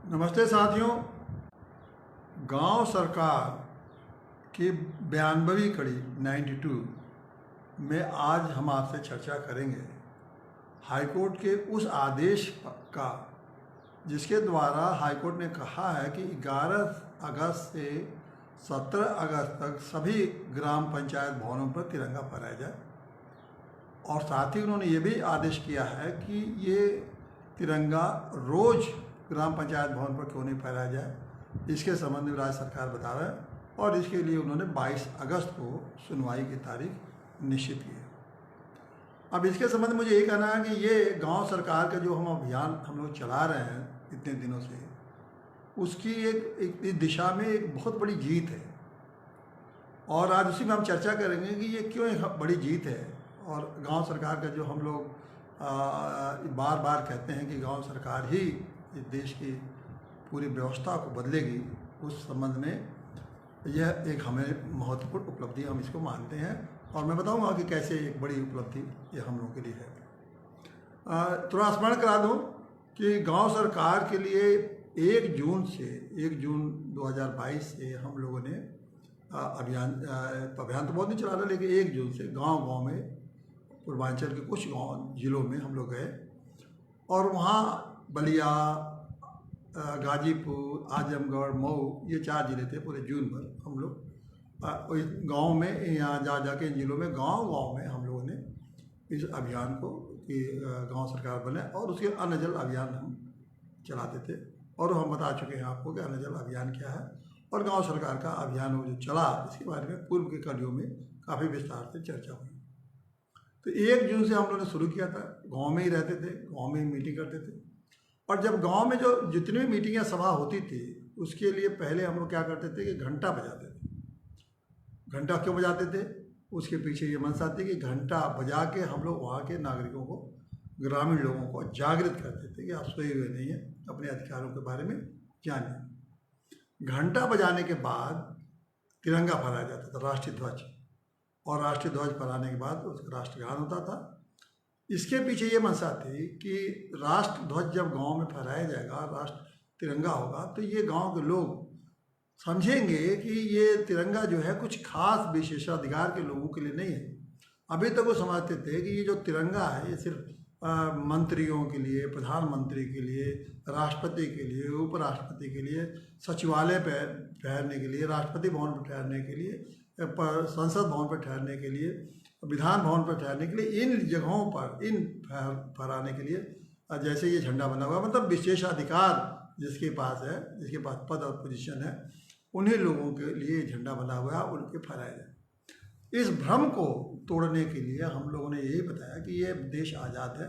नमस्ते साथियों। गांव सरकार की 92वीं कड़ी 92 में आज हम आपसे चर्चा करेंगे हाईकोर्ट के उस आदेश का जिसके द्वारा हाईकोर्ट ने कहा है कि 11 अगस्त से 17 अगस्त तक सभी ग्राम पंचायत भवनों पर तिरंगा फहराया जाए। और साथ ही उन्होंने ये भी आदेश किया है कि ये तिरंगा रोज़ ग्राम पंचायत भवन पर क्यों नहीं फहराया जाए, इसके संबंध में राज्य सरकार बता रहा है। और इसके लिए उन्होंने 22 अगस्त को सुनवाई की तारीख निश्चित की है। अब इसके संबंध में मुझे ये कहना है कि ये गांव सरकार का जो हम अभियान हम लोग चला रहे हैं इतने दिनों से, उसकी एक इस दिशा में एक बहुत बड़ी जीत है। और आज उसी में हम चर्चा करेंगे कि ये क्यों एक बड़ी जीत है। और गांव सरकार का जो हम लोग बार बार कहते हैं कि गांव सरकार ही इस देश की पूरी व्यवस्था को बदलेगी, उस संबंध में यह एक हमें महत्वपूर्ण उपलब्धि हम इसको मानते हैं। और मैं बताऊंगा कि कैसे एक बड़ी उपलब्धि ये हम लोगों के लिए है। थोड़ा स्मरण करा दूं कि गांव सरकार के लिए 1 जून 2022 से हम लोगों ने अभियान तो बहुत नहीं चला रहा, लेकिन 1 जून से गांव-गांव में पूर्वांचल के कुछ गांव जिलों में हम लोग गए और वहाँ बलिया, गाजीपुर, आजमगढ़, मऊ, ये 4 ज़िले थे। पूरे जून भर हम लोग गाँव में यहाँ जाके इन ज़िलों में गांव-गांव में हम लोगों ने इस अभियान को कि गांव सरकार बने और उसके अन्न जल अभियान हम चलाते थे। और हम बता चुके हैं आपको कि अन्न जल अभियान क्या है और गांव सरकार का अभियान वो जो चला, इसके बारे में पूर्व की कड़ियों में काफ़ी विस्तार से चर्चा हुई। तो 1 जून से हम लोगों ने शुरू किया था। गांव में ही रहते थे, गांव में ही मीटिंग करते थे। और जब गांव में जो जितनी भी मीटिंग या सभा होती थी, उसके लिए पहले हम लोग क्या करते थे कि घंटा बजाते थे। घंटा क्यों बजाते थे? उसके पीछे ये मंशा थी कि घंटा बजा के हम लोग वहाँ के नागरिकों को, ग्रामीण लोगों को जागृत करते थे कि आप सोए हुए नहीं हैं, अपने अधिकारों के बारे में जानिए। घंटा बजाने के बाद तिरंगा फहराया जाता था, राष्ट्रीय ध्वज। और राष्ट्रीय ध्वज फहराने के बाद उसका राष्ट्रगान होता था। इसके पीछे ये मंशा थी कि राष्ट्र ध्वज जब गांव में फहराया जाएगा, राष्ट्र तिरंगा होगा, तो ये गांव के लोग समझेंगे कि ये तिरंगा जो है कुछ खास विशेषाधिकार के लोगों के लिए नहीं है। अभी तक वो समझते थे कि ये जो तिरंगा है ये सिर्फ मंत्रियों के लिए, प्रधानमंत्री के लिए, राष्ट्रपति के लिए, उपराष्ट्रपति के लिए, सचिवालय पर ठहरने के लिए, राष्ट्रपति भवन पर ठहरने के लिए, संसद भवन पर ठहरने के लिए, विधान भवन पर ठहरने के लिए, इन जगहों पर इन फहराने के लिए जैसे ये झंडा बना हुआ, मतलब विशेषाधिकार जिसके पास है, जिसके पास पद और पोजीशन है, उन्हीं लोगों के लिए झंडा बना हुआ है, उनके फहराया जाए। इस भ्रम को तोड़ने के लिए हम लोगों ने यही बताया कि ये देश आज़ाद है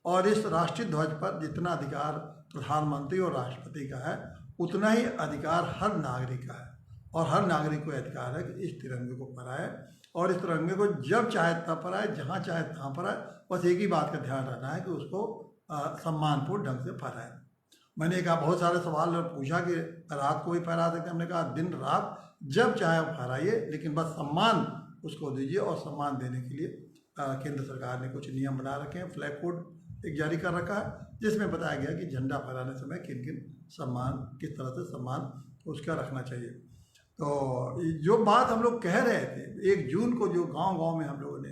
और इस राष्ट्रीय ध्वज पर जितना अधिकार प्रधानमंत्री और राष्ट्रपति का है, उतना ही अधिकार हर नागरिक का है। और हर नागरिक को अधिकार है कि इस तिरंगे को फहराए और इस तिरंगे को जब चाहे तब फहराए, जहाँ चाहे तहाँ फहराए। बस एक ही बात का ध्यान रखना है कि उसको सम्मानपूर्ण ढंग से फहराए। मैंने कहा, बहुत सारे सवाल पूछा कि रात को भी फहरा सकते, हमने कहा दिन रात जब चाहे फहराइए, लेकिन बस सम्मान उसको दीजिए। और सम्मान देने के लिए केंद्र सरकार ने कुछ नियम बना रखे हैं। फ्लैग कोड एक जारी कर रखा है जिसमें बताया गया कि झंडा फहराने समय किन किन सम्मान, किस तरह से सम्मान उसका रखना चाहिए। तो जो बात हम लोग कह रहे थे 1 जून को, जो गांव-गांव में हम लोगों ने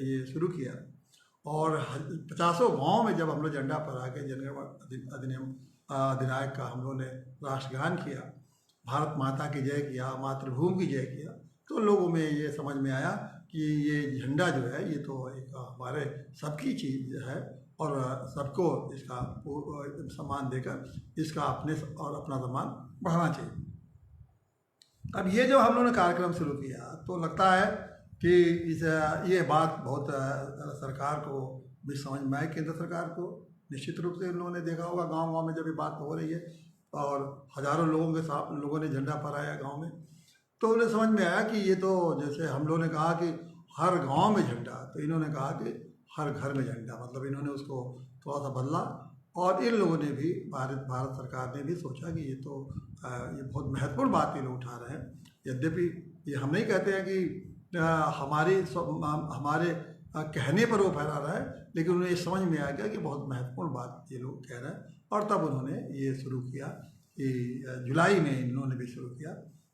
ये शुरू किया और 50 गांव में जब हम लोग झंडा फहरा के जनगण अधिनियम अधिनायक का हम लोगों ने राष्ट्रगान किया, भारत माता की जय किया, मातृभूमि की जय किया, तो लोगों में ये समझ में आया कि ये झंडा जो है ये तो एक हमारे सबकी चीज़ है और सबको इसका सम्मान देकर इसका अपने और अपना सम्मान बढ़ाना चाहिए। अब ये जो हम लोगों ने कार्यक्रम शुरू किया, तो लगता है कि ये बात बहुत सरकार को भी समझ में आई, केंद्र सरकार को। निश्चित रूप से इन लोगों ने देखा होगा गांव-गांव में जब ये बात हो रही है और हज़ारों लोगों के साथ लोगों ने झंडा फहराया गांव में, तो उन्हें समझ में आया कि ये तो जैसे हम लोगों ने कहा कि हर गांव में झंडा, तो इन्होंने कहा कि हर घर में झंडा। मतलब इन्होंने उसको थोड़ा सा बदला और इन लोगों ने भी, भारत सरकार ने भी सोचा कि ये तो ये बहुत महत्वपूर्ण बात ये लोग उठा रहे हैं। यद्यपि ये हम नहीं कहते हैं कि हमारे कहने पर वो फहरा रहा है, लेकिन उन्हें समझ में आ गया कि बहुत महत्वपूर्ण बात ये लोग कह रहे हैं और तब उन्होंने ये शुरू किया कि जुलाई में इन्होंने भी शुरू किया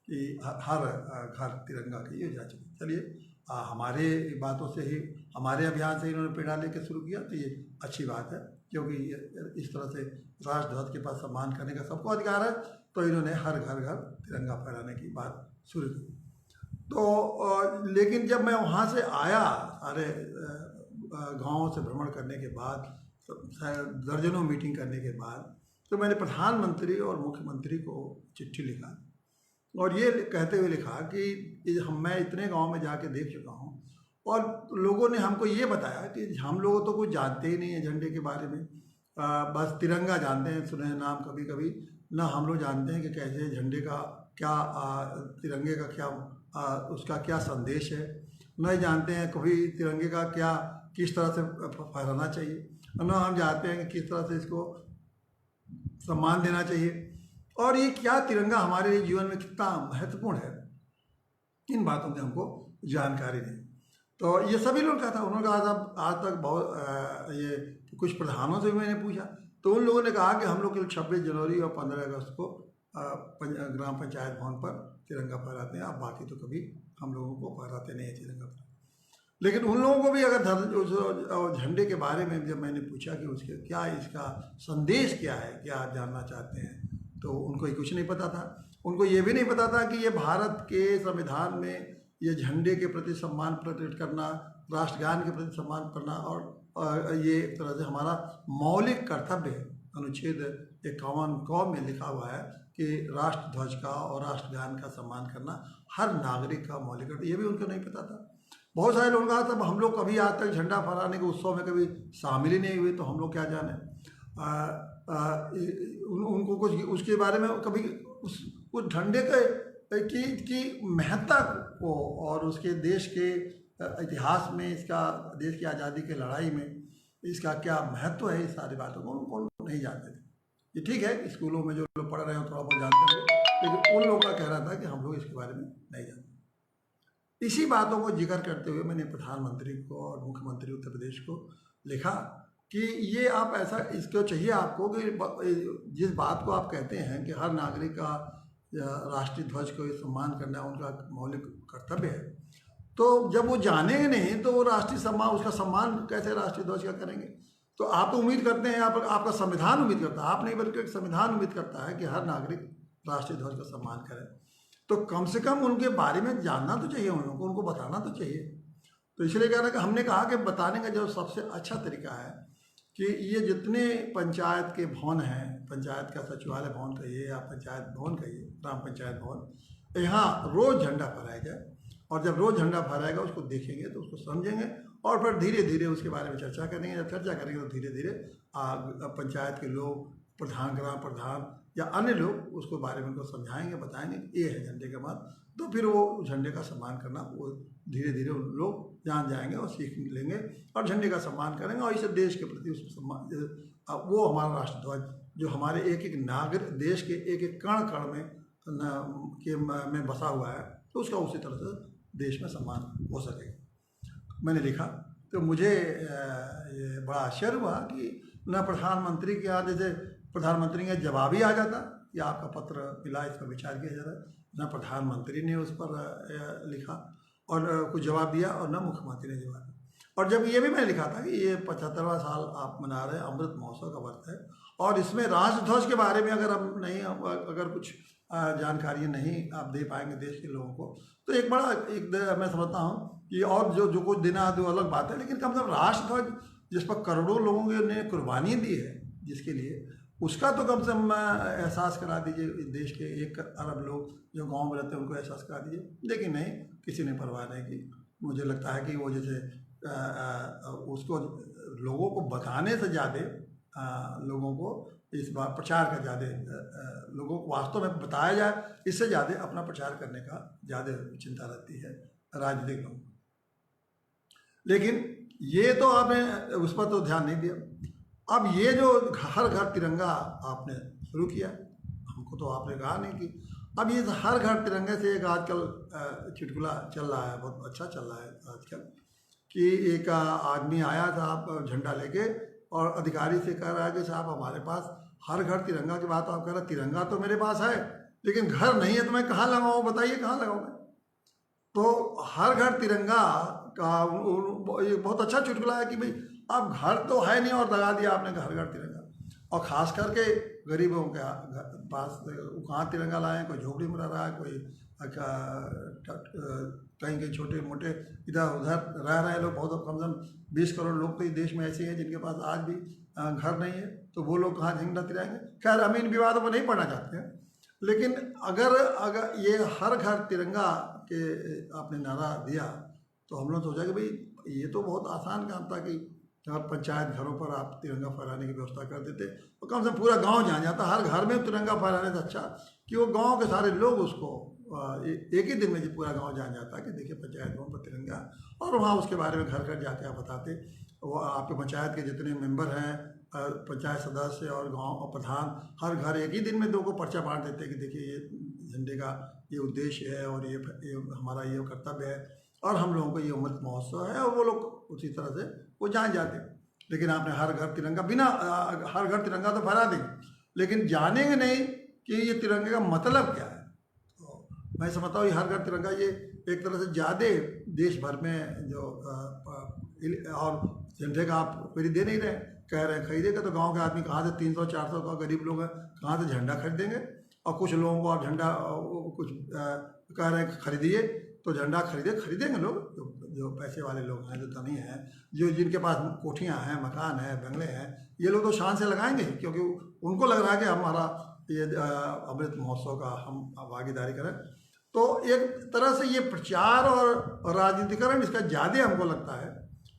कि हर घर तिरंगा की योजना चली। चलिए हमारे बातों से ही, हमारे अभियान से इन्होंने पेड़ा लेकर शुरू किया, तो ये अच्छी बात है, क्योंकि इस तरह से राष्ट्रध्वज के पास सम्मान करने का सबको अधिकार है। तो इन्होंने हर घर घर तिरंगा फहराने की बात शुरू की। तो लेकिन जब मैं वहाँ से आया, सारे गाँव से भ्रमण करने के बाद, दर्जनों मीटिंग करने के बाद, तो मैंने प्रधानमंत्री और मुख्यमंत्री को चिट्ठी लिखा और ये कहते हुए लिखा कि मैं इतने गांव में जाके देख चुका हूँ और लोगों ने हमको ये बताया कि हम लोग तो कुछ जानते ही नहीं है झंडे के बारे में, बस तिरंगा जानते हैं, सुने हैं नाम कभी कभी, ना हम लोग जानते हैं कि कैसे झंडे का क्या तिरंगे का क्या उसका क्या संदेश है, नहीं जानते हैं कभी तिरंगे का क्या किस तरह से फहराना चाहिए, ना हम जानते हैं कि किस तरह से इसको सम्मान देना चाहिए और ये क्या तिरंगा हमारे लिए जीवन में कितना महत्वपूर्ण है, इन बातों की हमको जानकारी नहीं। तो ये सभी लोग कहा था, उन्होंने कहा था आज तक बहुत ये कुछ प्रधानों से भी मैंने पूछा, तो उन लोगों ने कहा कि हम लोग केवल 26 जनवरी और 15 अगस्त को ग्राम पंचायत भवन पर तिरंगा फहराते हैं, अब बाकी तो कभी हम लोगों को फहराते नहीं है तिरंगा। लेकिन उन लोगों को भी अगर झंडे के बारे में जब मैंने पूछा कि उसके क्या इसका संदेश क्या है, क्या आप जानना चाहते हैं, तो उनको कुछ नहीं पता था। उनको ये भी नहीं पता था कि ये भारत के संविधान में ये झंडे के प्रति सम्मान प्रकट करना, राष्ट्रगान के प्रति सम्मान करना और ये एक तरह से हमारा मौलिक कर्तव्य है। अनुच्छेद 51 क में लिखा हुआ है कि राष्ट्रध्वज का और राष्ट्रगान का सम्मान करना हर नागरिक का मौलिक कर्तव्य, ये भी उनको नहीं पता था। बहुत सारे लोगों का तब हम लोग कभी आज तक झंडा फहराने के उत्सव में कभी शामिल ही नहीं हुए, तो हम लोग क्या जाने। उनको कुछ उसके बारे में कभी उस झंडे की महत्ता को और उसके देश के इतिहास में, इसका देश की आज़ादी की लड़ाई में इसका क्या महत्व है, इस सारी बातों को उनको नहीं जानते थे। ये ठीक है, स्कूलों में जो लोग पढ़ रहे हो थोड़ा बहुत जानते होंगे, लेकिन उन लोगों का कहना था कि हम लोग इसके बारे में नहीं जानते। इसी बातों को जिक्र करते हुए मैंने प्रधानमंत्री को और मुख्यमंत्री उत्तर प्रदेश को लिखा कि ये आप ऐसा इसको चाहिए आपको कि जिस बात को आप कहते हैं कि हर नागरिक का राष्ट्रीय ध्वज को सम्मान करना उनका मौलिक कर्तव्य है, तो जब वो जानेंगे नहीं तो वो राष्ट्रीय सम्मान, उसका सम्मान कैसे राष्ट्रीय ध्वज का करेंगे। तो आप तो उम्मीद करते हैं, आपका संविधान उम्मीद करता है, आप नहीं बल्कि एक संविधान उम्मीद करता है कि हर नागरिक राष्ट्रीय ध्वज का सम्मान करे, तो कम से कम उनके बारे में जानना तो चाहिए, उनको बताना तो चाहिए। तो इसलिए कह रहा कि हमने कहा कि बताने का जो सबसे अच्छा तरीका है कि ये जितने पंचायत के भवन हैं, पंचायत का सचिवालय भवन कहिए या पंचायत भवन कहिए, ग्राम पंचायत भवन, यहाँ रोज़ झंडा फहराया जाए और जब रोज़ झंडा फहराएगा उसको देखेंगे तो उसको समझेंगे और फिर धीरे धीरे उसके बारे में चर्चा करेंगे। जब चर्चा करेंगे तो धीरे धीरे पंचायत के लोग, प्रधान, ग्राम प्रधान या अन्य लोग उसको बारे में उनको समझाएंगे, बताएंगे ये है झंडे का बात, तो फिर वो झंडे का सम्मान करना वो धीरे धीरे उन लोग जान जाएंगे और सीख लेंगे और झंडे का सम्मान करेंगे। और इसे देश के प्रति उस सम्मान, वो हमारा राष्ट्रध्वज जो हमारे एक एक नागरिक, देश के एक एक कण कण में बसा हुआ है, तो उसका उसी तरह से देश में सम्मान हो सकेगा। मैंने लिखा तो मुझे ये बड़ा आश्चर्य हुआ कि न प्रधानमंत्री के यहाँ, जैसे प्रधानमंत्री का जवाब ही आ जाता कि आपका पत्र मिला, इस पर विचार किया जा रहा है, न प्रधानमंत्री ने उस पर लिखा और कुछ जवाब दिया और न मुख्यमंत्री ने जवाब दिया। और जब ये भी मैंने लिखा था कि ये 75वां साल आप मना रहे हैं, अमृत महोत्सव का वर्ष है और इसमें राष्ट्रध्वज के बारे में अगर कुछ जानकारी नहीं आप दे पाएंगे देश के लोगों को, तो एक बड़ा मैं समझता हूँ कि और जो कुछ देना है तो अलग बात है, लेकिन कम से कम राष्ट्रध्वज जिस पर करोड़ों लोगों ने कुर्बानी दी है जिसके लिए, उसका तो कम से कम एहसास करा दीजिए। देश के 1 अरब लोग जो गांव में रहते हैं उनको एहसास करा दीजिए, लेकिन नहीं, किसी ने परवाह नहीं की। मुझे लगता है कि वो जैसे उसको लोगों को बताने से ज़्यादा लोगों को इस बार प्रचार का ज़्यादा लोगों को वास्तव में बताया जाए, इससे ज़्यादा अपना प्रचार करने का ज़्यादा चिंता रहती है राजनीतिक लोगों को। लेकिन ये तो आपने उस पर तो ध्यान नहीं दिया। अब ये जो हर घर तिरंगा आपने शुरू किया, हमको तो आपने कहा नहीं कि अब ये हर घर तिरंगे से एक आजकल चुटकुला चल रहा है, बहुत अच्छा चल रहा है आजकल, कि एक आदमी आया था झंडा लेके और अधिकारी से कह रहा है कि साहब हमारे पास हर घर तिरंगा की बात आप कह रहे हैं, तिरंगा तो मेरे पास है लेकिन घर नहीं है, तो मैं कहाँ लगाऊँ? बताइए कहाँ लगाऊँ मैं? तो हर घर तिरंगा का ये बहुत अच्छा चुटकुला है कि भाई आप घर तो है नहीं और लगा दिया आपने घर घर तिरंगा। और ख़ास करके गरीबों के पास कहाँ तिरंगा लाए, कोई झोपड़ी में रह रहा है, कोई कहीं कहीं छोटे मोटे इधर उधर रह रहे हैं लोग, बहुत कम से कम 20 करोड़ लोग तो इस देश में ऐसे हैं जिनके पास आज भी घर नहीं है, तो वो लोग कहाँ झंडा तिराएंगे? खैर हम इन विवादों को नहीं पढ़ना चाहते हैं, लेकिन अगर ये हर घर तिरंगा के आपने नारा दिया तो हम लोग सोचा कि भाई ये तो बहुत आसान काम था कि पंचायत घरों पर आप तिरंगा फहराने की व्यवस्था कर देते तो कम से कम पूरा गांव जान जाता। हर घर में तिरंगा फहराने से अच्छा कि वो गांव के सारे लोग उसको एक ही दिन में पूरा गांव जान जाता कि देखिए पंचायत भवन पर तिरंगा, और वहाँ उसके बारे में घर घर जाके आप बताते। वो आपके पंचायत के जितने मेंबर हैं, पंचायत सदस्य और गांव और प्रधान, हर घर एक ही दिन में 2 को पर्चा बांट देते कि देखिए ये झंडे का ये उद्देश्य है और ये हमारा ये कर्तव्य है और हम लोगों को ये अमृत महोत्सव है, और वो लोग उसी तरह से वो जान जाते। लेकिन आपने हर घर तिरंगा हर घर तिरंगा तो फहरा देंगे, लेकिन जानेंगे नहीं कि ये तिरंगे का मतलब क्या है। तो मैं समझता हूँ ये हर घर तिरंगा ये एक तरह से ज़्यादा देश भर में जो और झंडे का आप खरीद दे नहीं रहे, कह रहे हैं खरीदेगा, तो गांव के आदमी कहाँ से 300-400 का गरीब लोग हैं कहाँ से झंडा खरीदेंगे? और कुछ लोगों को आप झंडा कुछ कह रहे हैं खरीदिए, तो झंडा खरीदेंगे लोग जो पैसे वाले लोग हैं, जो धनी हैं, जो जिनके पास कोठियाँ हैं, मकान है, बंगले हैं, ये लोग तो शान से लगाएंगे क्योंकि उनको लग रहा है कि हमारा ये अमृत महोत्सव का हम भागीदारी करें। तो एक तरह से ये प्रचार और राजनीतिकरण इसका ज़्यादा हमको लगता है,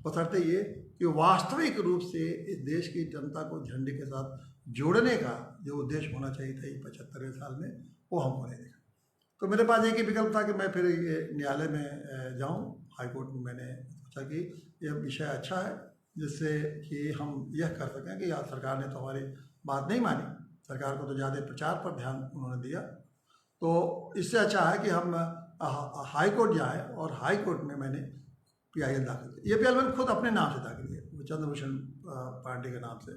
बशर्ते ये कि वास्तविक रूप से इस देश की जनता को झंडे के साथ जोड़ने का जो उद्देश्य होना चाहिए था ये 75वें साल में, वो हमको नहीं देखा। तो मेरे पास एक ही विकल्प था कि मैं फिर ये न्यायालय में जाऊं, हाई कोर्ट में। मैंने सोचा कि यह विषय अच्छा है जिससे कि हम यह कर सकें कि यार सरकार ने तो हमारी बात नहीं मानी, सरकार को तो ज़्यादा प्रचार पर ध्यान उन्होंने दिया, तो इससे अच्छा है कि हम हाई कोर्ट जाएँ। और हाई कोर्ट में मैंने PIL दाखिल किया। ये PIL मैंने खुद अपने नाम से दाखिल किया, चंद्रभूषण पांडे के नाम से।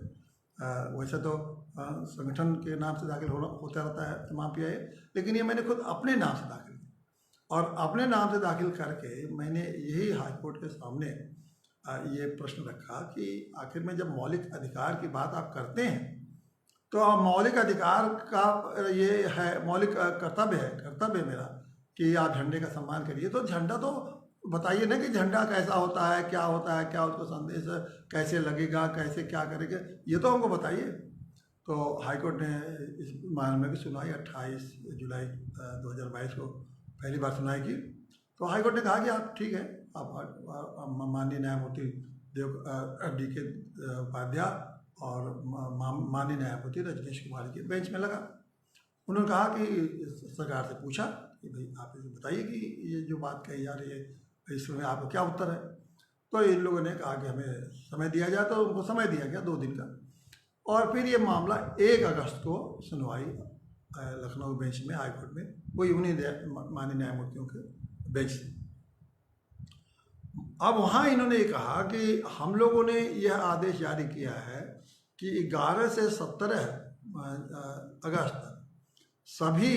वैसे तो संगठन के नाम से दाखिल होता रहता है तमाम PIL, लेकिन ये मैंने खुद अपने नाम से दाखिल किया। और अपने नाम से दाखिल करके मैंने यही हाई कोर्ट के सामने ये प्रश्न रखा कि आखिर में जब मौलिक अधिकार की बात आप करते हैं तो मौलिक अधिकार का ये है, मौलिक कर्तव्य मेरा कि आप झंडे का सम्मान करिए। तो झंडा तो बताइए ना कि झंडा कैसा होता है, क्या होता है, क्या उसका संदेश कैसे लगेगा, कैसे क्या करेगा, ये तो हमको बताइए। तो हाईकोर्ट ने इस मामले की सुनवाई 28 जुलाई 2022 को पहली बार सुनवाई की। तो हाईकोर्ट ने कहा कि आप ठीक है, आप माननीय न्यायमूर्ति DK उपाध्याय और माननीय न्यायमूर्ति रजनीश कुमार के बेंच में लगा। उन्होंने कहा कि सरकार से पूछा कि भाई आप इसे बताइए कि ये जो बात कही जा रही है इसमें आपका क्या उत्तर है। तो इन लोगों ने कहा कि हमें समय दिया जाए, तो उनको समय दिया गया 2 दिन का। और फिर ये मामला 1 अगस्त को सुनवाई लखनऊ बेंच में, हाई कोर्ट में, वही उन्हीं माननीय न्यायमूर्तियों के बेंच से। अब वहाँ इन्होंने ये कहा कि हम लोगों ने यह आदेश जारी किया है कि 11 से 17 अगस्त तक सभी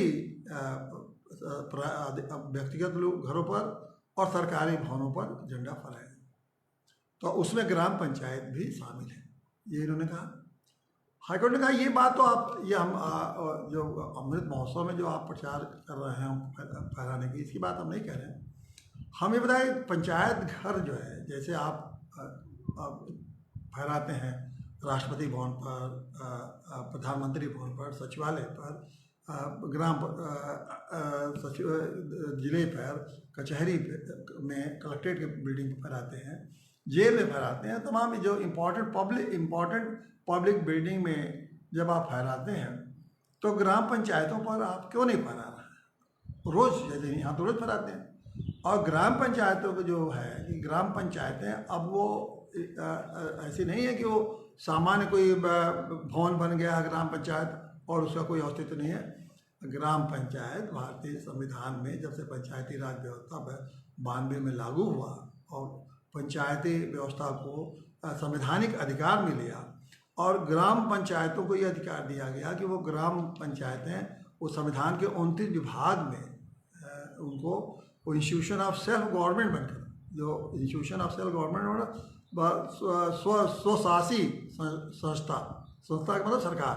व्यक्तिगत लोग घरों पर और सरकारी भवनों पर झंडा फहराए, तो उसमें ग्राम पंचायत भी शामिल है, ये इन्होंने कहा। हाईकोर्ट ने कहा ये बात तो आप ये हम जो अमृत महोत्सव में जो आप प्रचार कर रहे हैं फहराने की, इसकी बात हम नहीं कह रहे हैं। हम ये बताएं पंचायत घर जो है, जैसे आप फहराते हैं राष्ट्रपति भवन पर, प्रधानमंत्री भवन पर, सचिवालय पर, ग्राम सचिव जिले पर, कचहरी में, कलेक्ट्रेट के बिल्डिंग पर फहराते हैं, जेल में फहराते हैं, तमाम जो इम्पोर्टेंट पब्लिक बिल्डिंग में जब आप फहराते हैं, तो ग्राम पंचायतों पर आप क्यों नहीं फहरा रहे हैं? रोज़, जैसे यहाँ तो रोज़ फहराते हैं। और ग्राम पंचायतों को जो है कि ग्राम पंचायतें अब वो ऐसी नहीं है कि वो सामान्य कोई भवन बन गया ग्राम पंचायत और उसका कोई अस्तित्व नहीं है। ग्राम पंचायत भारतीय संविधान में जब से पंचायती राज व्यवस्था 92 में लागू हुआ और पंचायती व्यवस्था को संवैधानिक अधिकार मिल लिया, और ग्राम पंचायतों को ये अधिकार दिया गया कि वो ग्राम पंचायतें वो संविधान के 29 विभाग में उनको वो इंस्टीट्यूशन ऑफ सेल्फ गवर्नमेंट बनकर, जो इंस्टीट्यूशन ऑफ सेल्फ गवर्नमेंट स्वशासी संस्था, संस्था का मतलब सरकार,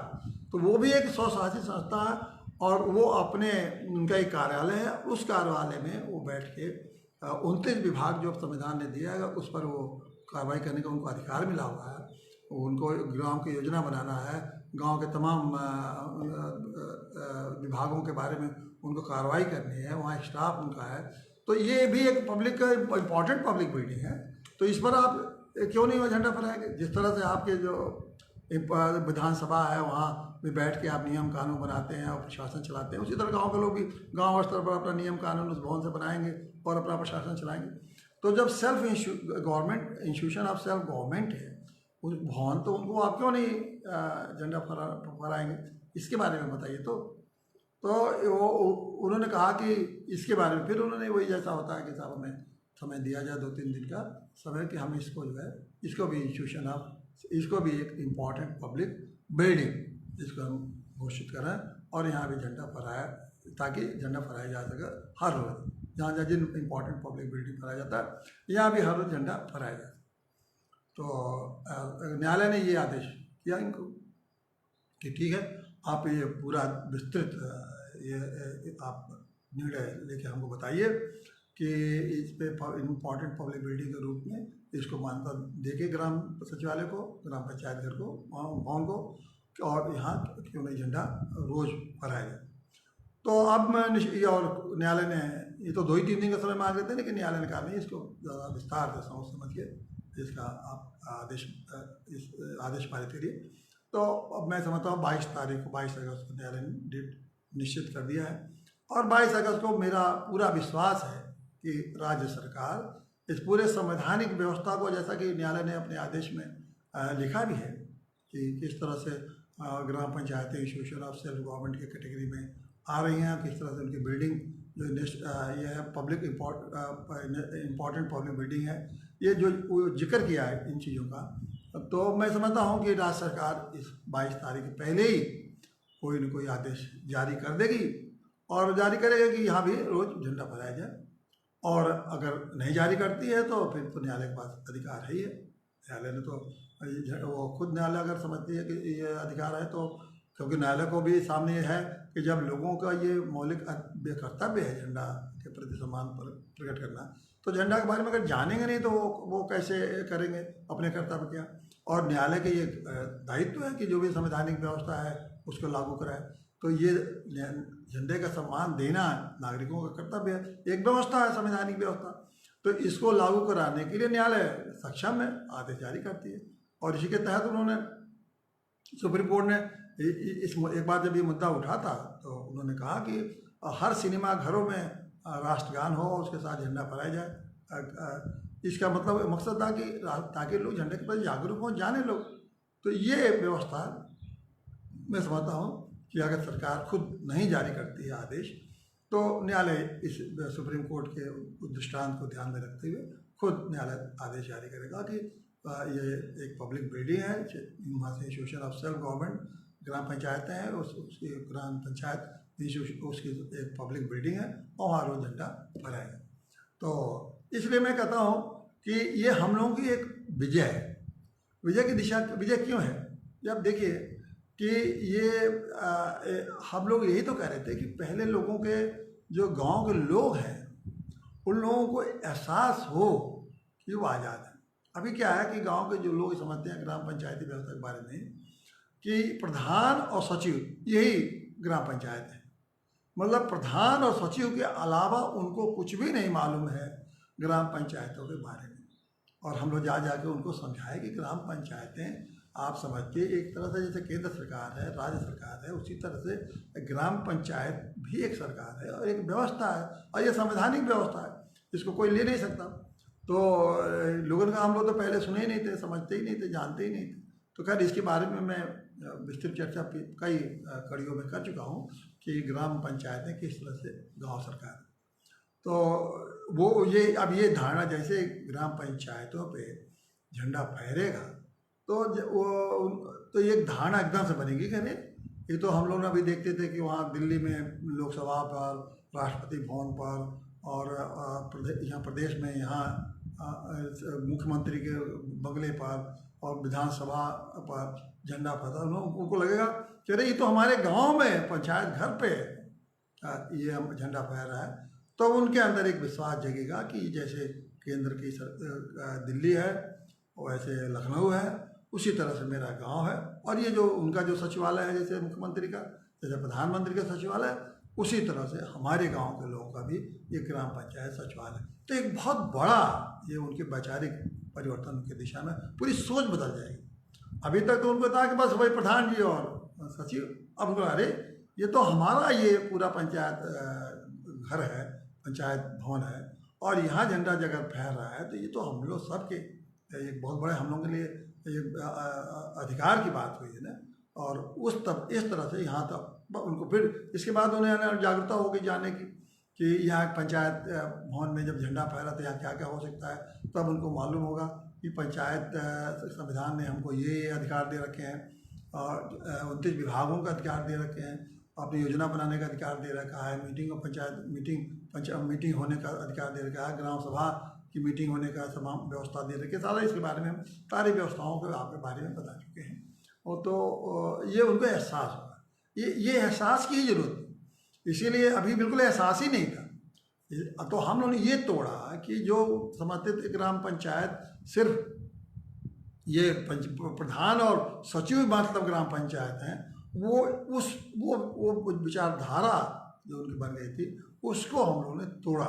तो वो भी एक स्वशासी संस्था है और वो अपने उनका एक कार्यालय है, उस कार्यालय में वो बैठ के 29 विभाग जो संविधान ने दिया है उस पर वो कार्रवाई करने का उनको अधिकार मिला हुआ है। उनको गांव की योजना बनाना है, गांव के तमाम विभागों के बारे में उनको कार्रवाई करनी है, वहाँ स्टाफ उनका है। तो ये भी एक पब्लिक का इम्पॉर्टेंट पब्लिक मीटिंग है, तो इस पर आप क्यों नहीं वो झंडा फहराएंगे? जिस तरह से आपके जो विधानसभा है वहाँ में बैठ के आप नियम कानून बनाते हैं और प्रशासन चलाते हैं, उसी तरह गांव के लोग भी गांव स्तर पर अपना नियम कानून उस भवन से बनाएंगे और अपना प्रशासन चलाएंगे। तो जब self government institution of self government है उस भवन, तो उनको आप क्यों नहीं झंडा फहराएंगे? इसके बारे में बताइए। तो वो उन्होंने कहा कि इसके बारे में फिर उन्होंने वही जैसा होता है कि साहब हमें समय दिया जाए 2-3 दिन का समय कि हम इसको जो है इसको भी इंस्टीट्यूशन ऑफ, इसको भी एक इम्पॉर्टेंट पब्लिक बिल्डिंग इसको हम घोषित करें और यहाँ भी झंडा फहराया, ताकि झंडा फहराया जा सके हर रोज़। जहाँ जहाँ जिन इम्पॉर्टेंट पब्लिक बिल्डिंग फहराया जाता है यहाँ भी हर रोज़ झंडा फहराया जाता है। तो न्यायालय ने ये आदेश किया इनको कि ठीक है, आप ये पूरा विस्तृत ये आप निर्णय लेके हमको बताइए कि इस पे इम्पॉर्टेंट पब्लिक बिल्डिंग के रूप में इसको मान्यता देके ग्राम सचिवालय को, ग्राम पंचायत घर को, भवन को, और यहाँ क्यों नहीं झंडा रोज़ फहराया जाए। तो अब मैं और न्यायालय ने ये तो 2-3 दिन का समय मांग रहे थे, लेकिन न्यायालय ने कहा नहीं, इसको ज़्यादा विस्तार से समझ के इसका आप इस आदेश पारित करिए। तो अब मैं समझता हूँ 22 अगस्त को न्यायालय ने डेट निश्चित कर दिया है और 22 अगस्त को मेरा पूरा विश्वास है कि राज्य सरकार इस पूरे संवैधानिक व्यवस्था को, जैसा कि न्यायालय ने अपने आदेश में लिखा भी है कि किस तरह से ग्राम पंचायतें इंस्टीट्यूशन ऑफ सेल्फ गवर्नमेंट के कैटेगरी में आ रही हैं, किस तरह से उनकी बिल्डिंग जो ये है पब्लिक इम्पॉर्टेंट पब्लिक बिल्डिंग है, ये जो जिक्र किया है इन चीज़ों का, तो मैं समझता हूँ कि राज्य सरकार इस 22 तारीख के पहले ही कोई न कोई आदेश जारी कर देगी और जारी करेगा कि यहाँ भी रोज़ झंडा फहराया जाए। और अगर नहीं जारी करती है तो फिर तो न्यायालय के पास अधिकार है ही है। न्यायालय ने तो वो खुद न्यायालय अगर समझती है कि ये अधिकार है, तो क्योंकि न्यायालय को भी सामने ये है कि जब लोगों का ये मौलिक कर्तव्य है झंडा के प्रति सम्मान पर प्रकट करना, तो झंडा के बारे में अगर जानेंगे नहीं तो वो कैसे करेंगे अपने कर्तव्य क्या। और न्यायालय के ये दायित्व है कि जो भी संवैधानिक व्यवस्था है उसको लागू कराए। तो ये झंडे का सम्मान देना नागरिकों का कर्तव्य है, एक व्यवस्था है संवैधानिक व्यवस्था, तो इसको लागू कराने के लिए न्यायालय सक्षम है, आदेश जारी करती है। और इसी के तहत उन्होंने सुप्रीम कोर्ट ने एक बार जब ये मुद्दा उठा था तो उन्होंने कहा कि हर सिनेमा घरों में राष्ट्रगान हो और उसके साथ झंडा फहराया जाए। इसका मतलब मकसद था कि ताकि लोग झंडे के प्रति जागरूक हों, जाने लोग। तो ये व्यवस्था मैं समझता हूँ कि अगर सरकार खुद नहीं जारी करती है आदेश, तो न्यायालय इस सुप्रीम कोर्ट के दृष्टांत को ध्यान में रखते हुए खुद न्यायालय आदेश जारी करेगा कि ये एक पब्लिक बिल्डिंग है, वहाँ से इंस्टीट्यूशन ऑफ सेल्फ गवर्नमेंट ग्राम पंचायतें हैं, उसकी ग्राम पंचायत उसकी एक पब्लिक बिल्डिंग है और वहाँ रोज झंडा फहराएगा। तो इसलिए मैं कहता हूँ कि ये हम लोगों की एक विजय है। विजय की दिशा, विजय क्यों है? जब देखिए कि ये हम लोग यही तो कह रहे थे कि पहले लोगों के जो गांव के लोग हैं उन लोगों को एहसास हो कि वो आज़ाद है। अभी क्या है कि गांव के जो लोग समझते हैं ग्राम पंचायती व्यवस्था के बारे में कि प्रधान और सचिव यही ग्राम पंचायत है, मतलब प्रधान और सचिव के अलावा उनको कुछ भी नहीं मालूम है ग्राम पंचायतों के बारे में। और हम लोग जा जाके उनको समझाए कि ग्राम पंचायतें आप समझते एक तरह से जैसे केंद्र सरकार है, राज्य सरकार है, उसी तरह से ग्राम पंचायत भी एक सरकार है और एक व्यवस्था है और ये संवैधानिक व्यवस्था है, इसको कोई ले नहीं सकता। तो लोगों का हम लोग तो पहले सुने ही नहीं थे, समझते ही नहीं थे, जानते ही नहीं थे। तो खैर इसके बारे में मैं विस्तृत चर्चा कई कड़ियों में कर चुका हूँ कि ग्राम पंचायतें किस तरह से गांव सरकार। तो वो ये अब ये धारणा जैसे ग्राम पंचायतों पे झंडा फहरेगा तो ये एक धारणा एकदम से बनेगी कि नहीं, ये तो हम लोग अभी देखते थे कि वहाँ दिल्ली में लोकसभा पर, राष्ट्रपति भवन पर, और यहाँ प्रदेश में यहाँ मुख्यमंत्री के बंगले पर और विधानसभा पर झंडा फहरा, उनको लगेगा कि अरे ये तो हमारे गांव में पंचायत घर पे ये झंडा फहरा है। तो उनके अंदर एक विश्वास जगेगा कि जैसे केंद्र की दिल्ली है, वैसे लखनऊ है, उसी तरह से मेरा गांव है, और ये जो उनका जो सचिवालय है, जैसे मुख्यमंत्री का, जैसे प्रधानमंत्री का सचिवालय, उसी तरह से हमारे गांव के लोगों का भी ये ग्राम पंचायत सचिवालय। तो एक बहुत बड़ा ये उनके वैचारिक परिवर्तन की दिशा में पूरी सोच बदल जाएगी। अभी तक तो उनको था कि बस वही प्रधान जी और सचिव, अब उनको अरे ये तो हमारा ये पूरा पंचायत घर है, पंचायत भवन है, और यहाँ झंडा जगह फहर रहा है, तो ये तो हम लोग सबके एक बहुत बड़े हम लोगों के लिए अधिकार की बात हुई है ना। और इस तरह से यहाँ तक उनको फिर इसके बाद उन्हें जागरूकता होगी जानने की कि यहाँ पंचायत भवन में जब झंडा फहरा तो यहाँ क्या क्या हो सकता है। तब उनको मालूम होगा कि पंचायत संविधान ने हमको ये अधिकार दे रखे हैं, और 29 विभागों का अधिकार दे रखे हैं, अपनी योजना बनाने का अधिकार दे रखा है, मीटिंग होने का अधिकार दे रखा है, ग्राम सभा की मीटिंग होने का तमाम व्यवस्था दे रखी है। सारा इसके बारे में हम सारी व्यवस्थाओं के आपके बारे में बता चुके हैं। और तो ये उनको एहसास होगा, ये एहसास की ही जरूरत थी, इसीलिए अभी बिल्कुल एहसास ही नहीं था। तो हम लोगों ने ये तोड़ा कि जो समझते थे ग्राम पंचायत सिर्फ ये प्रधान और सचिव मतलब ग्राम पंचायत हैं, वो विचारधारा जो उनकी बन गई थी उसको हम लोगों ने तोड़ा।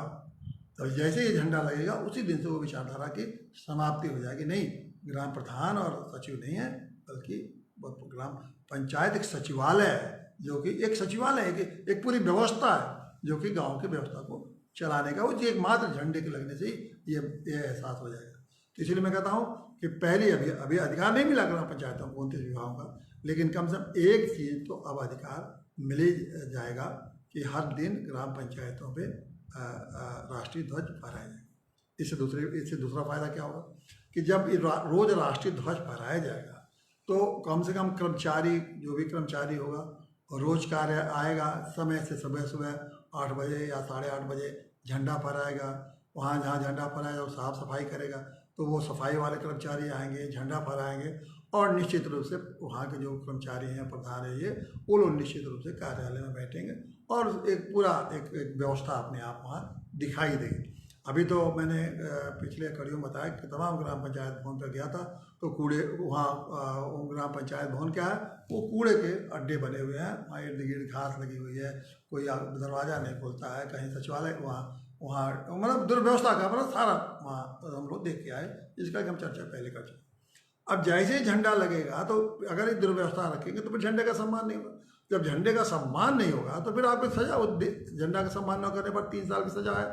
तो जैसे ही झंडा लगेगा उसी दिन से वो विचारधारा की समाप्ति हो जाएगी। नहीं, ग्राम प्रधान और सचिव नहीं है, बल्कि ग्राम पंचायत एक सचिवालय है, जो कि एक सचिवालय है कि एक पूरी व्यवस्था है जो कि गांव की व्यवस्था को चलाने का, वो एकमात्र झंडे के लगने से ही ये एहसास हो जाएगा। तो इसलिए मैं कहता हूँ कि पहले अभी अधिकार नहीं मिला ग्राम पंचायतों को 29 विभागों का, लेकिन कम से कम एक चीज़ तो अब अधिकार मिल ही जाएगा कि हर दिन ग्राम पंचायतों पे राष्ट्रीय ध्वज फहराया जाए। इससे दूसरा फायदा क्या होगा कि जब रोज राष्ट्रीय ध्वज फहराया जाएगा तो कम से कम कर्मचारी, जो भी कर्मचारी होगा, रोज कार्य आएगा समय से, सुबह 8 बजे या 8:30 बजे झंडा फहराएगा। वहाँ जहाँ झंडा फहराएगा वो साफ सफाई करेगा, तो वो सफाई वाले कर्मचारी आएंगे, झंडा फहराएंगे, और निश्चित रूप से वहाँ के जो कर्मचारी हैं, प्रधान है, ये वो लोग निश्चित रूप से कार्यालय में बैठेंगे और एक पूरा एक व्यवस्था अपने आप वहाँ दिखाई देगी। अभी तो मैंने पिछले कड़ियों में बताया कि तमाम ग्राम पंचायत भवन पर गया था, तो कूड़े वहाँ ग्राम पंचायत भवन क्या है, वो कूड़े के अड्डे बने हुए हैं, वहाँ इर्द गिर्द घास लगी हुई है, कोई दरवाज़ा नहीं खुलता है, कहीं सचिवालय वहाँ मतलब दुर्व्यवस्था का मतलब सारा वहाँ हम लोग देख के आए, जिसका कि हम चर्चा पहले कर चुके। अब जैसे ही झंडा लगेगा तो अगर ये दुर्व्यवस्था रखेंगे तो फिर झंडे का सम्मान नहीं होगा। जब झंडे का सम्मान नहीं होगा तो फिर आपको सजा, झंडा का सम्मान न करने पर 3 साल की सजा है,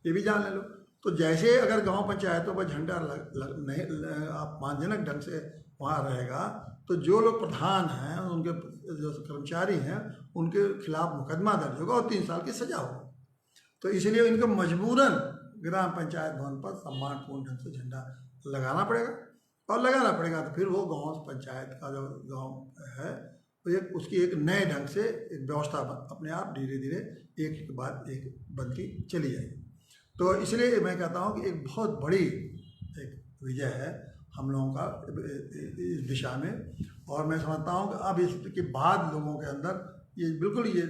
ये भी जान ले लो। तो जैसे अगर गांव पंचायतों पर झंडा अपमानजनक ढंग से वहाँ रहेगा तो जो लोग प्रधान हैं, उनके जो कर्मचारी हैं, उनके खिलाफ मुकदमा दर्ज होगा और 3 साल की सजा होगी। तो इसलिए इनको मजबूरन ग्राम पंचायत भवन पर सम्मानपूर्ण ढंग से झंडा लगाना पड़ेगा, और लगाना पड़ेगा तो फिर वो गांव पंचायत का जो गांव है तो उसकी एक नए ढंग से एक व्यवस्था अपने आप धीरे धीरे एक के बाद एक बनती चली जाएगी। तो इसलिए मैं कहता हूँ कि एक बहुत बड़ी एक विजय है हम लोगों का इस दिशा में, और मैं समझता हूँ कि अब इसके बाद लोगों के अंदर ये बिल्कुल ये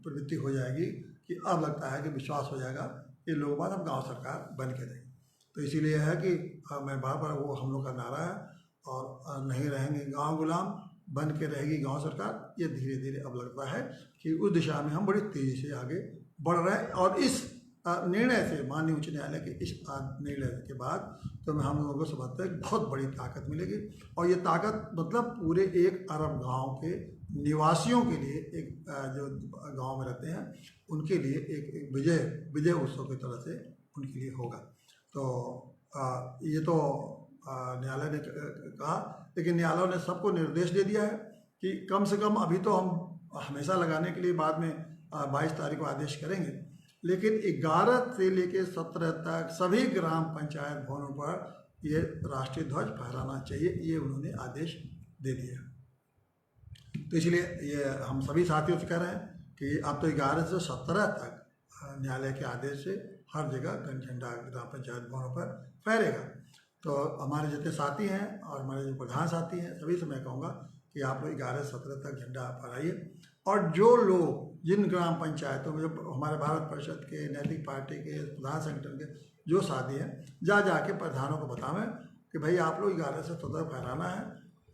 प्रवृत्ति हो जाएगी कि अब लगता है कि विश्वास हो जाएगा कि लोग बाद अब गाँव सरकार बन के रहेगी। तो इसीलिए है कि मैं बार बार वो हम लोग का नारा है, और नहीं रहेंगे गांव गुलाम, बन के रहेगी गांव सरकार। ये धीरे धीरे अब लगता है कि उस दिशा में हम बड़ी तेज़ी से आगे बढ़ रहे हैं। और इस निर्णय से, माननीय उच्च न्यायालय के इस निर्णय के बाद तो मैं हम लोगों को समझता है बहुत बड़ी ताकत मिलेगी, और ये ताकत मतलब पूरे 1 अरब गाँव के निवासियों के लिए, एक जो गाँव में रहते हैं उनके लिए एक विजय उत्सव की तरह से उनके लिए होगा। तो ये तो न्यायालय ने कहा, लेकिन न्यायालय ने सबको निर्देश दे दिया है कि कम से कम, अभी तो हम हमेशा लगाने के लिए बाद में 22 तारीख को आदेश करेंगे, लेकिन 11 से लेकर 17 तक सभी ग्राम पंचायत भवनों पर ये राष्ट्रीय ध्वज फहराना चाहिए, ये उन्होंने आदेश दे दिया। तो इसलिए ये हम सभी साथियों से कह रहे हैं कि अब तो 11 से 17 तक न्यायालय के आदेश से हर जगह गण झंडा ग्राम पंचायत भवनों पर फहरेगा। तो हमारे जितने साथी हैं और हमारे जो प्रधान साथी हैं, सभी से मैं कहूँगा कि आप लोग 11 से 17 तक झंडा फहराइए। और जो लोग जिन ग्राम पंचायतों में, जो हमारे भारत परिषद के, नैतिक पार्टी के, प्रधान संगठन के जो साथी हैं, जाके प्रधानों को बतावें कि भाई आप लोग 11 से 17 फहराना है।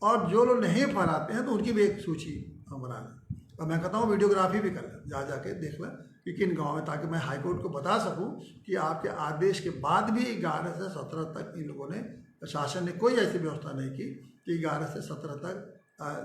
और जो लोग नहीं फहराते हैं तो उनकी भी एक सूची हम बना लें, और मैं कहता हूँ वीडियोग्राफी भी कर लें, जाके देख लें कि किन गाँव में, ताकि मैं हाईकोर्ट को बता सकूँ कि आपके आदेश के बाद भी 11 से 17 तक इन लोगों ने, शासन ने कोई ऐसी व्यवस्था नहीं की कि 11 से 17 तक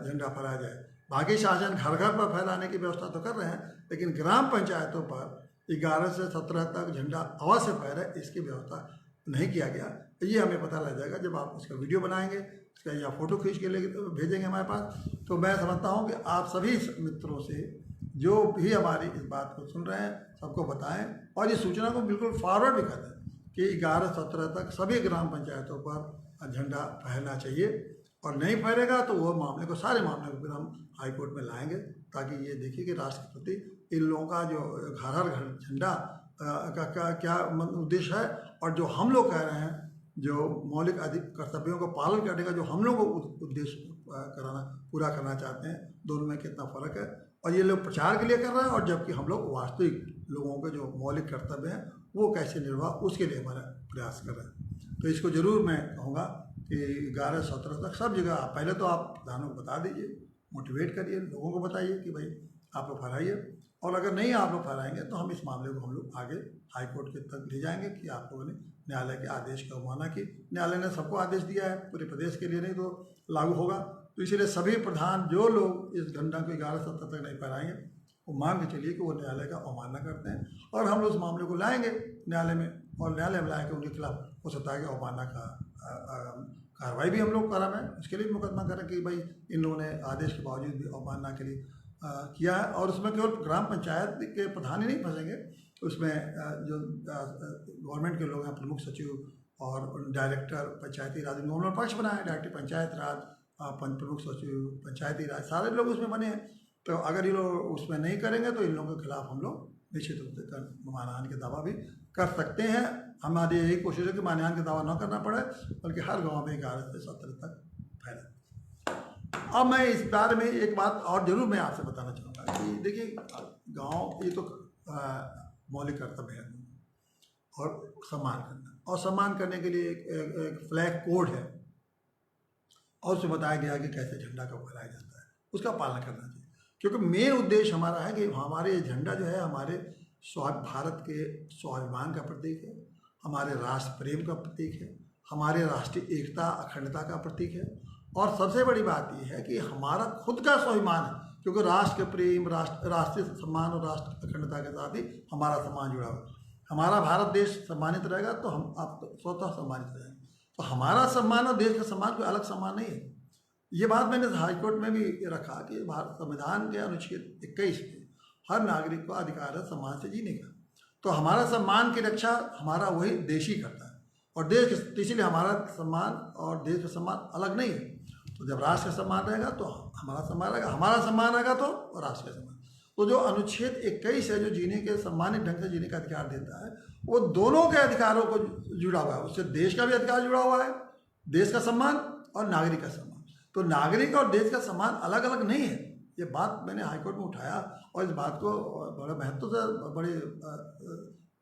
झंडा फहराया जाए। बाकी शासन घर घर पर फहराने की व्यवस्था तो कर रहे हैं, लेकिन ग्राम पंचायतों पर 11 से 17 तक झंडा अवश्य फहरे, इसकी व्यवस्था नहीं किया गया। ये हमें पता लग जाएगा जब आप उसका वीडियो बनाएंगे, उसका या फ़ोटो खींच के ले भेजेंगे हमारे पास। तो मैं समझता हूँ कि आप सभी मित्रों से जो भी हमारी इस बात को सुन रहे हैं सबको बताएं, और ये सूचना को बिल्कुल फॉरवर्ड भी कर दें कि 11-17 तक सभी ग्राम पंचायतों पर झंडा फहरना चाहिए। और नहीं फहरेगा तो वो मामले को, सारे मामले को फिर हम हाई कोर्ट में लाएंगे, ताकि ये देखिए कि राष्ट्र के प्रति इन लोगों का जो घर घर झंडा का क्या उद्देश्य है, और जो हम लोग कह रहे हैं जो मौलिक कर्तव्यों को पालन करने का जो हम लोग उद्देश्य पूरा करना चाहते हैं, दोनों में कितना फ़र्क है। और ये लोग प्रचार के लिए कर रहे हैं, और जबकि हम लोग वास्तविक लोगों के जो मौलिक कर्तव्य हैं वो कैसे निर्वाह, उसके लिए हमारा प्रयास कर रहे हैं। तो इसको ज़रूर मैं कहूँगा कि 11-17 तक सब जगह पहले तो आप प्रधानों को बता दीजिए, मोटिवेट करिए, लोगों को बताइए कि भाई आप लोग फहराइए। और अगर नहीं आप लोग फहराएंगे तो हम इस मामले को हम लोग आगे हाई कोर्ट के तक ले जाएंगे कि आप लोगों ने न्यायालय के आदेश की अवमानना की। न्यायालय ने सबको आदेश दिया है, पूरे प्रदेश के लिए नहीं तो लागू होगा। तो इसीलिए सभी प्रधान जो लोग इस झंडा को 11-17 तक नहीं फहराएंगे, वो मान के चलिए कि वो न्यायालय का अवमानना करते हैं। और हम लोग उस मामले को लाएंगे न्यायालय में, और न्यायालय में लाएंगे उनके खिलाफ हो सकता है कि अवमानना का कार्रवाई भी हम लोग करा में उसके लिए मुकदमा करें कि भाई इन लोगों ने आदेश के बावजूद भी अवमानना के लिए किया है। और उसमें केवल ग्राम पंचायत के प्रधान ही नहीं फंसेंगे, उसमें जो गवर्नमेंट के लोग हैं, प्रमुख सचिव और डायरेक्टर पंचायती राज, उन्होंने पक्ष बनाए, डायरेक्टर पंचायत राज, प्रमुख सचिव पंचायती राज, सारे लोग उसमें बने हैं। तो अगर ये लोग उसमें नहीं करेंगे तो इन लोगों के खिलाफ हम लोग निश्चित रूप से मानहानि के दावा भी कर सकते हैं। हमारी यही कोशिश है कि मानहानि के दावा न करना पड़े, बल्कि हर गांव में 11 से 17 तक फैले। अब मैं इस बारे में एक बात और जरूर मैं आपसे बताना चाहूँगा कि देखिए, गांव ये तो मौलिक कर्तव्य है और सम्मान करना, और सम्मान करने के लिए एक फ्लैग कोड है, और उसमें बताया गया कि कैसे झंडा का फहराया जाता है, उसका पालन करना चाहिए। क्योंकि मेन उद्देश्य हमारा है कि हमारे ये झंडा जो है हमारे भारत के स्वाभिमान का प्रतीक है, हमारे राष्ट्र प्रेम का प्रतीक है, हमारे राष्ट्रीय एकता अखंडता का प्रतीक है। और सबसे बड़ी बात यह है कि हमारा खुद का स्वाभिमान है, क्योंकि राष्ट्र के प्रेम, राष्ट्रीय सम्मान और राष्ट्र अखंडता के साथ ही हमारा सम्मान जुड़ा हुआ है। हमारा भारत देश सम्मानित रहेगा तो हम आप स्वतः सम्मानित रहेंगे। तो हमारा सम्मान और देश का सम्मान कोई अलग सम्मान नहीं है। ये बात मैंने हाईकोर्ट में भी रखा कि भारत संविधान के अनुच्छेद 21 में हर नागरिक को अधिकार है सम्मान से जीने का। तो हमारा सम्मान की रक्षा हमारा वही देश ही करता है, और देश, इसीलिए हमारा सम्मान और देश का सम्मान अलग नहीं है। तो जब राष्ट्र का सम्मान रहेगा तो हमारा सम्मान रहेगा, हमारा सम्मान रहेगा तो राष्ट्र का सम्मान। तो जो अनुच्छेद 21 है, जो जीने के सम्मानित ढंग से जीने का अधिकार देता है, वो दोनों के अधिकारों को जुड़ा हुआ है। उससे देश का भी अधिकार जुड़ा हुआ है, देश का सम्मान और नागरिक का सम्मान। तो नागरिक और देश का सम्मान अलग अलग नहीं है। ये बात मैंने हाईकोर्ट में उठाया, और इस बात को बड़े महत्व से, बड़ी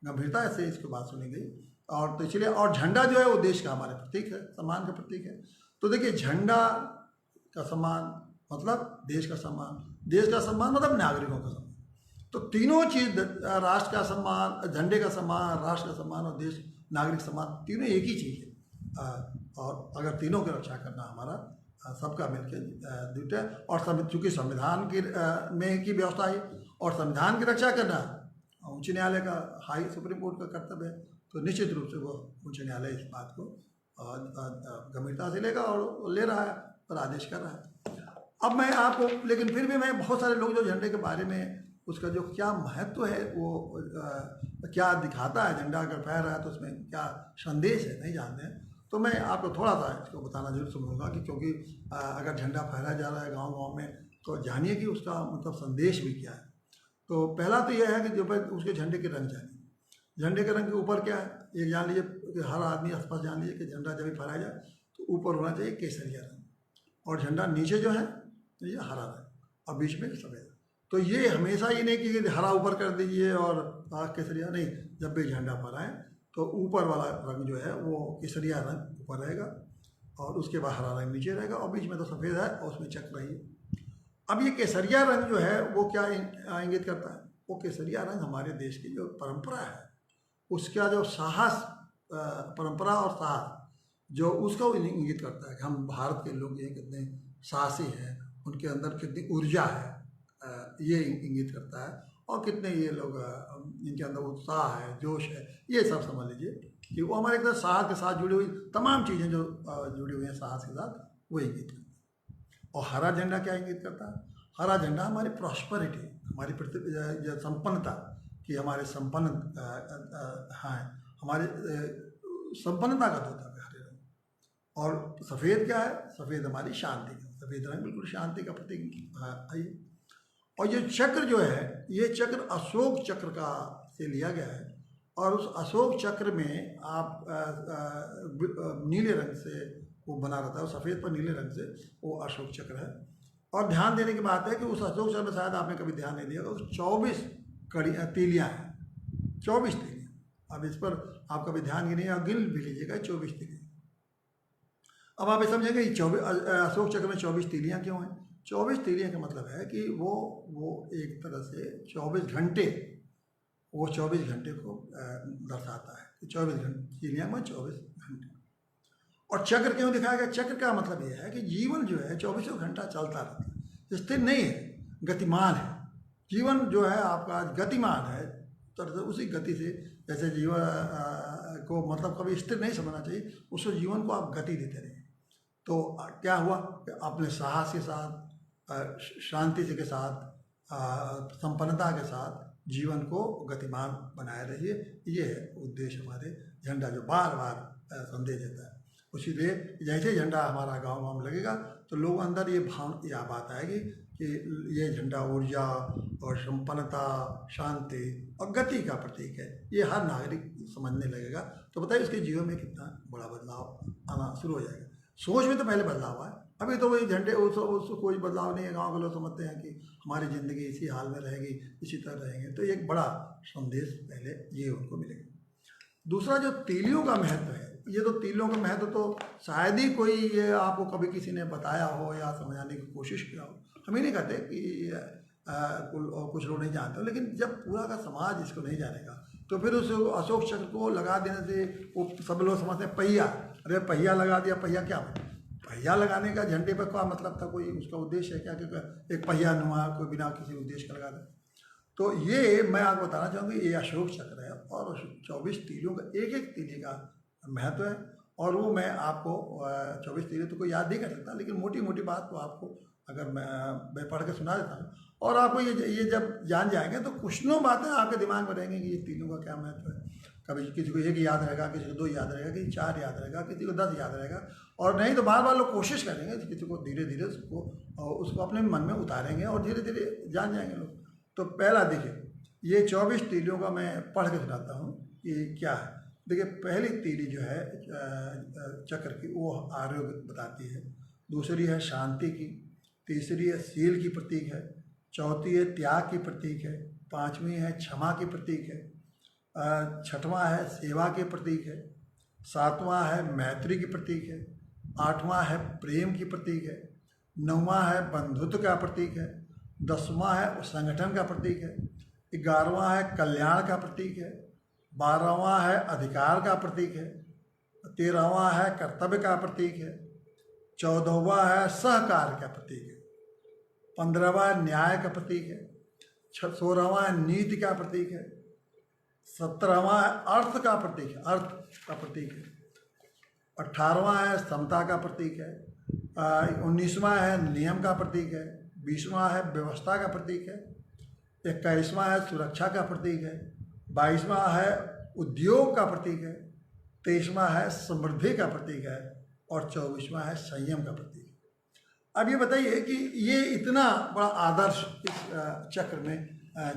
गंभीरता से इसकी बात सुनी गई। और तो इसलिए, और झंडा जो है वो देश का हमारे प्रतीक है, सम्मान का प्रतीक है। तो देखिए, झंडा का सम्मान मतलब देश का सम्मान, देश का सम्मान मतलब नागरिकों का सम्मान। तो तीनों चीज़, राष्ट्र का सम्मान, झंडे का सम्मान, राष्ट्र का सम्मान और देश नागरिक सम्मान, तीनों एक ही चीज़ है। और अगर तीनों की रक्षा करना हमारा सबका मिलकर ड्यूटी है। और चूँकि संविधान की में की व्यवस्था है, और संविधान की रक्षा करना उच्च न्यायालय का, सुप्रीम कोर्ट का कर्तव्य है। तो निश्चित रूप से वो उच्च न्यायालय इस बात को गंभीरता से लेगा और ले रहा है और आदेश कर रहा है। अब मैं आपको, लेकिन फिर भी मैं, बहुत सारे लोग जो झंडे के बारे में, उसका जो क्या महत्व है, वो क्या दिखाता है, झंडा अगर फहर रहा है तो उसमें क्या संदेश है, नहीं जानते हैं। तो मैं आपको थोड़ा सा इसको बताना जरूर समझूंगा कि क्योंकि अगर झंडा फहराया जा रहा है गांव गांव में, तो जानिए कि उसका मतलब संदेश भी क्या है। तो पहला तो यह है कि जो उसके झंडे के रंग जानिए। झंडे के रंग के ऊपर क्या है, ये जान लीजिए कि हर आदमी आसपास जान लीजिए कि झंडा जब भी फहराया जाए तो ऊपर होना चाहिए केसरिया रंग, और झंडा नीचे जो है ये हरा रंग और बीच में सफ़ेद। तो ये हमेशा ये नहीं कि हरा ऊपर कर दीजिए और केसरिया नहीं, जब भी झंडा फहराएं तो ऊपर वाला रंग जो है वो केसरिया रंग ऊपर रहेगा और उसके बाद हरा रंग नीचे रहेगा और बीच में तो सफ़ेद है और उसमें चक्र है। अब ये केसरिया रंग जो है वो क्या इंगित करता है, वो केसरिया रंग हमारे देश की जो परंपरा है उसका जो साहस, परंपरा और साहस जो उसका इंगित करता है कि हम भारत के लोग ये कितने साहसी हैं, उनके अंदर कितनी ऊर्जा है, ये इंगित करता है। और कितने ये लोग इनके अंदर उत्साह है, जोश है, ये सब समझ लीजिए कि वो हमारे एक साहस के साथ जुड़ी हुई तमाम चीज़ें जो जुड़ी हुई हैं साहस के साथ, वो इंगित करता है। और हरा झंडा क्या इंगित करता है, हरा झंडा हमारी प्रॉस्पेरिटी, हमारी संपन्नता, कि हमारे संपन्न हैं, हमारे संपन्नता का दूत है हरे रंग। और सफ़ेद क्या है, सफ़ेद हमारी शांति का, सफ़ेद रंग बिल्कुल शांति का प्रतीक है। और ये चक्र जो है, ये चक्र अशोक चक्र का से लिया गया है और उस अशोक चक्र में आप नीले रंग से वो बना रहता है, सफ़ेद पर नीले रंग से वो अशोक चक्र है। और ध्यान देने की बात है कि उस अशोक चक्र में शायद आपने कभी ध्यान नहीं दिया, तो 24 तीलियाँ हैं, 24 तीलियाँ। अब इस पर आप कभी ध्यान गिनिए और गिन भी लीजिएगा 24 तीलियाँ। अब आप ये समझेंगे कि अशोक चक्र में 24 तीलियाँ क्यों हैं। 24 तीलियाँ का मतलब है कि वो एक तरह से 24 घंटे, वो 24 घंटे को दर्शाता है। 24 घंटे तीलियाँ में 24 घंटे। और चक्र क्यों दिखाया गया, चक्र का मतलब ये है कि जीवन जो है 24 घंटा चलता रहता है, स्थिर नहीं है, गतिमान है। जीवन जो है आपका गतिमान है, तो उसी गति से, जैसे जीवन को मतलब कभी स्थिर नहीं समझना चाहिए, उस जीवन को आप गति देते रहिए। तो क्या हुआ कि अपने साहस के साथ, शांति के साथ, संपन्नता के साथ जीवन को गतिमान बनाए रहिए। ये है उद्देश्य हमारे झंडा जो बार बार संदेश देता है। उसी लिए जैसे झंडा हमारा गांव गांव में लगेगा तो लोगों अंदर ये यह बात आएगी कि ये झंडा ऊर्जा और संपन्नता, शांति और गति का प्रतीक है। ये हर नागरिक समझने लगेगा तो बताइए उसके जीवन में कितना बड़ा बदलाव आना शुरू हो जाएगा। सोच में तो पहले बदलाव आया, अभी तो वही झंडे उसको कोई बदलाव नहीं है। गाँव के लोग समझते हैं कि हमारी ज़िंदगी इसी हाल में रहेगी, इसी तरह रहेंगे। तो एक बड़ा संदेश पहले ये उनको मिलेगा। दूसरा जो तीलियों का महत्व है, ये तो तीलियों का महत्व तो शायद ही कोई ये आपको कभी किसी ने बताया हो या समझाने की कोशिश किया हो। हम ही नहीं कहते कि कुछ लोग नहीं जानते, लेकिन जब पूरा का समाज इसको नहीं जानेगा तो फिर उस अशोक चक्र को लगा देने से वो सब लोग समझते हैं पहिया, अरे पहिया लगा दिया, पहिया क्या, पहिया लगाने का झंडे पर क्या मतलब था, कोई उसका उद्देश्य है क्या कि एक पहिया नुमा कोई बिना किसी उद्देश्य का लगा दे। तो ये मैं आपको बताना चाहूँगा, ये अशोक चक्र है और 24 तीलियों का एक एक तीली का महत्व है। और वो मैं आपको 24 तीली तो कोई याद नहीं कर सकता, लेकिन मोटी मोटी बात तो आपको अगर मैं पढ़ के सुना देता हूँ और आपको ये जब जान जाएंगे तो कुछ नो बातें आपके दिमाग में रहेंगी कि ये तीनों का क्या महत्व है। कभी किसी को 1 याद रहेगा, किसी को 2 याद रहेगा, किसी 4 याद रहेगा, किसी को 10 याद रहेगा। और नहीं तो बार बार लोग कोशिश करेंगे, किसी को धीरे धीरे उसको अपने मन में उतारेंगे और धीरे धीरे जान जाएंगे लोग। तो पहला देखिए, ये 24 तीलियों का मैं पढ़ के सुनाता हूँ कि क्या है। देखिए, पहली तीली जो है चक्र की वो आरोग्य बताती है, दूसरी है शांति की, तीसरी है शील की प्रतीक है, चौथी है त्याग की प्रतीक है, पांचवी है क्षमा की प्रतीक है, छठवां है सेवा के प्रतीक है, सातवां है मैत्री की प्रतीक है, आठवां है प्रेम की प्रतीक है, नौवां है बंधुत्व का प्रतीक है, 10वां है संगठन का प्रतीक है, 11वां है कल्याण का प्रतीक है, 12वां है अधिकार का प्रतीक है, 13वां है कर्तव्य का प्रतीक है, 14वां है सहकार का प्रतीक है, 15वां न्याय का प्रतीक है, 16वां नीति का प्रतीक है, 17वां है अर्थ का प्रतीक है, अर्थ का प्रतीक है, 18वां है समता का प्रतीक है, 19वां है नियम का प्रतीक है, 20वां है व्यवस्था का प्रतीक है, 21वां है सुरक्षा का प्रतीक है, 22वां है उद्योग का प्रतीक है, 23वां है समृद्धि का प्रतीक है और 24वां है संयम का प्रतीक। अब ये बताइए कि ये इतना बड़ा आदर्श इस चक्र में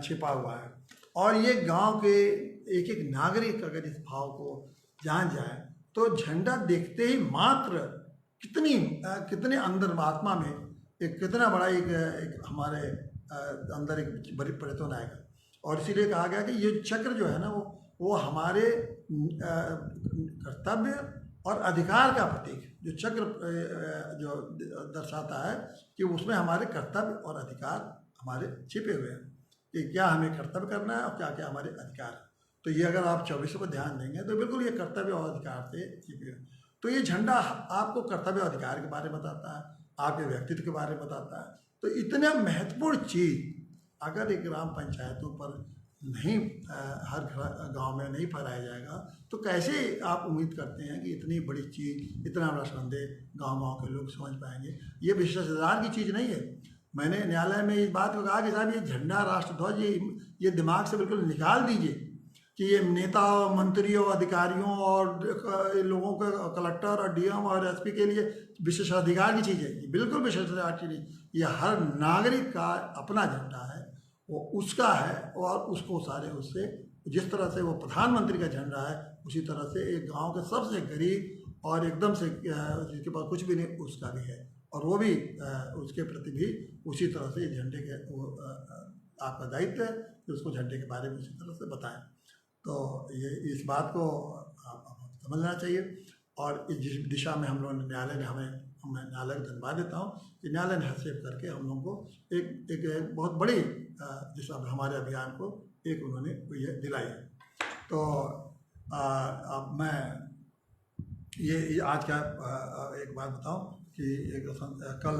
छिपा हुआ है, और ये गांव के एक एक नागरिक अगर इस भाव को जान जाए तो झंडा देखते ही मात्र कितने अंदर आत्मा में एक कितना बड़ा एक हमारे अंदर एक बड़ी परिवर्तन आएगा। और इसीलिए कहा गया कि ये चक्र जो है ना वो हमारे कर्तव्य और अधिकार का प्रतीक, जो चक्र जो दर्शाता है कि उसमें हमारे कर्तव्य और अधिकार हमारे छिपे हुए हैं कि क्या हमें कर्तव्य करना है और क्या क्या हमारे अधिकार है। तो ये अगर आप 24 पर ध्यान देंगे तो बिल्कुल ये कर्तव्य और अधिकार से छिपे हुए। तो ये झंडा आपको कर्तव्य और अधिकार के बारे में बताता है, आपके व्यक्तित्व के बारे में बताता है। तो इतना महत्वपूर्ण चीज़ अगर एक ग्राम पंचायतों पर नहीं हर गांव में नहीं फहराया जाएगा तो कैसे आप उम्मीद करते हैं कि इतनी बड़ी चीज़, इतना बड़ा संदेश गांव के लोग समझ पाएंगे। ये भ्रष्टाचार की चीज़ नहीं है। मैंने न्यायालय में इस बात को कहा कि साहब ये झंडा राष्ट्रध्वज ये दिमाग से बिल्कुल निकाल दीजिए कि ये नेता मंत्रियों अधिकारियों और लोगों के कलेक्टर और डीएम और एसपी के लिए विशेषाधिकार की चीज़ है। ये बिल्कुल विशेषाधिकार की नहीं, ये हर नागरिक का अपना झंडा है, वो उसका है और उसको सारे उससे जिस तरह से वो प्रधानमंत्री का झंडा है उसी तरह से एक गांव के सबसे गरीब और एकदम से जिसके पास कुछ भी नहीं उसका भी है, और वो भी उसके प्रति भी उसी तरह से झंडे के आपका दायित्व है कि उसको झंडे के बारे में उसी तरह से बताएं। तो ये इस बात को समझना चाहिए। और जिस दिशा में हम लोगों ने न्यायालय ने मैं न्यायालय को धन्यवाद देता हूँ कि न्यायालय ने हस्तक्षेप करके हम लोगों को एक बहुत बड़ी दिशा में हमारे अभियान को एक उन्होंने ये दिलाई है। तो अब मैं ये आज का एक बात बताऊं कि कल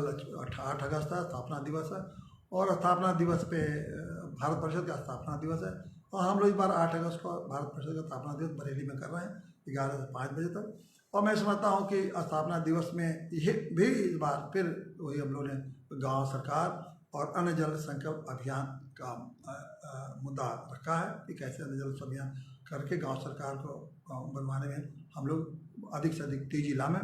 8 अगस्त है, स्थापना दिवस है, और स्थापना दिवस पे भारत परिषद का स्थापना दिवस है, और हम लोग इस बार 8 अगस्त को भारत परिषद का स्थापना दिवस बरेली में कर रहे हैं 11 से 5 बजे तक। और मैं समझता हूँ कि स्थापना दिवस में ये भी इस बार फिर वही हम लोगों ने गांव सरकार और अन्य जल संकल्प अभियान का मुद्दा रखा है कि कैसे अन्य जल अभियान करके गांव सरकार को बनवाने में हम लोग अधिक से अधिक तेजी लाएं।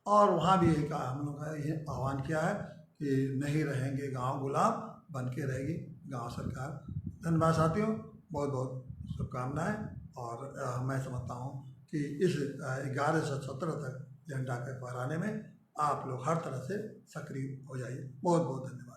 और वहाँ भी एक हम लोग का ये आह्वान किया है कि नहीं रहेंगे गांव गुलाम, बन के रहेगी गांव सरकार। धन्यवाद साथियों, बहुत बहुत शुभकामनाएं। और मैं समझता हूँ कि इस 11 से 17 तक झंडा के फहराने में आप लोग हर तरह से सक्रिय हो जाइए। बहुत बहुत धन्यवाद।